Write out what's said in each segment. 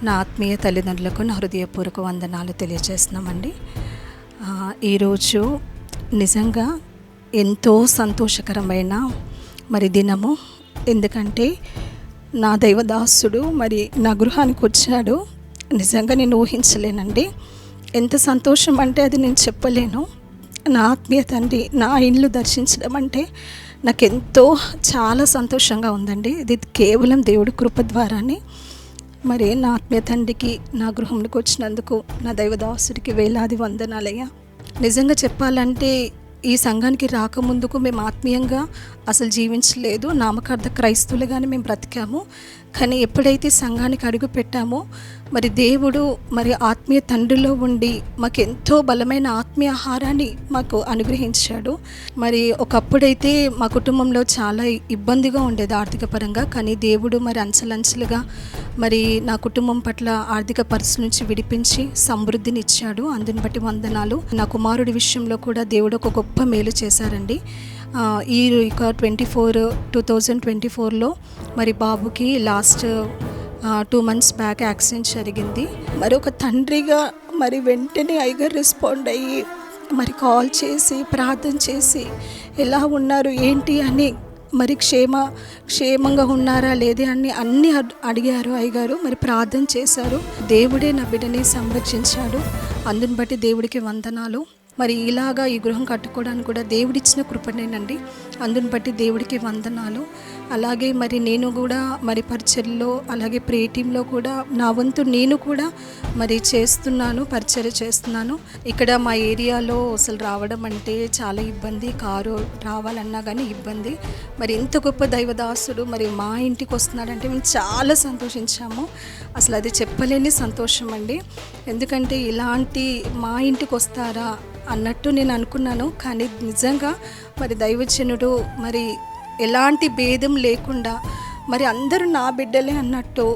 నా ఆత్మీయ తల్లిదండ్రులకు నా హృదయపూర్వక వందనాలు తెలియజేస్తున్నామండి. ఈరోజు నిజంగా ఎంతో సంతోషకరమైన దినము. ఎందుకంటే నా దైవదాసుడు నా గృహానికి వచ్చాడు. నిజంగా నేను ఊహించలేనండి. ఎంత సంతోషం అంటే అది నేను చెప్పలేను. నా ఆత్మీయ తండ్రి నా ఇల్లు దర్శించడం అంటే నాకెంతో చాలా సంతోషంగా ఉందండి. ఇది కేవలం దేవుడి కృప ద్వారానే. నా ఆత్మీయ తండ్రికి నా గృహంలోకి వచ్చినందుకు నా దైవదాసుడికి వేలాది వందనాలయ్యా. నిజంగా చెప్పాలంటే ఈ సంఘానికి రాకముందుకు మేము ఆత్మీయంగా అసలు జీవించలేదు. నామకార్థ క్రైస్తవులుగానే మేము బ్రతికాము. కానీ ఎప్పుడైతే సంఘానికి అడుగు పెట్టామో దేవుడు ఆత్మీయ తండ్రిలో ఉండి మాకు ఎంతో బలమైన ఆత్మీయ ఆహారాన్ని మాకు అనుగ్రహించాడు. ఒకప్పుడైతే మా కుటుంబంలో చాలా ఇబ్బందిగా ఉండేది ఆర్థిక పరంగా. కానీ దేవుడు అంచెలంచెలుగా నా కుటుంబం పట్ల ఆర్థిక పరిస్థితి నుంచి విడిపించి సమృద్ధిని ఇచ్చాడు. అందుని బట్టి వందనాలు. నా కుమారుడి విషయంలో కూడా దేవుడు ఒక గొప్ప మేలు చేశారండి. ఈ 2024లో బాబుకి లాస్ట్ 2 months బ్యాక్ యాక్సిడెంట్ జరిగింది. ఒక తండ్రిగా వెంటనే అయ్యగారు రెస్పాండ్ అయ్యి కాల్ చేసి ప్రార్థన చేసి ఎలా ఉన్నారు ఏంటి అని క్షేమంగా ఉన్నారా లేదే అని అన్నీ అడిగారు అయ్యగారు. ప్రార్థన చేశారు. దేవుడే నా బిడ్డని సంరక్షించాడు. అందుని బట్టి దేవుడికి వందనాలు. ఇలాగా ఈ గృహం కట్టుకోవడానికి కూడా దేవుడిచ్చిన కృపనేనండి. అందుని బట్టి దేవుడికి వందనాలు. అలాగే నేను కూడా పరిచర్యలో అలాగే ప్రే టీంలో కూడా నా వంతు నేను కూడా పరిచర్య చేస్తున్నాను. ఇక్కడ మా ఏరియాలో అసలు రావడం అంటే చాలా ఇబ్బంది. కారు రావాలన్నా కానీ ఇబ్బంది. ఇంత గొప్ప దైవదాసుడు మా ఇంటికి వస్తున్నాడంటే మేము చాలా సంతోషించాము. అసలు అది చెప్పలేని సంతోషం అండి. ఎందుకంటే ఇలాంటి మా ఇంటికి వస్తారా అన్నట్టు నేను అనుకున్నాను. కానీ నిజంగా దైవజనుడు ఎలాంటి భేదం లేకుండా అందరూ నా బిడ్డలే అన్నట్టు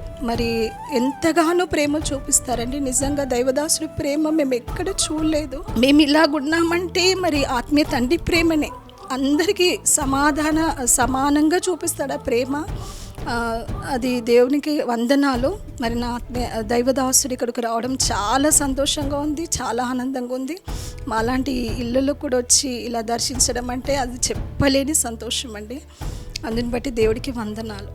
ఎంతగానో ప్రేమ చూపిస్తారండి. నిజంగా దైవదాసుడి ప్రేమ మేము ఎక్కడ చూడలేదు. మేము ఇలాగున్నామంటే ఆత్మీయ తండ్రి ప్రేమనే. అందరికీ సమానంగా చూపిస్తాడు ఆ ప్రేమ. అది దేవునికి వందనాలు. నా దైవదాసుడు ఇక్కడికి రావడం చాలా సంతోషంగా ఉంది, చాలా ఆనందంగా ఉంది. మాలాంటి ఇళ్ళలో కూడా వచ్చి ఇలా దర్శించడం అంటే అది చెప్పలేని సంతోషం అండి. అందుని బట్టి దేవుడికి వందనాలు.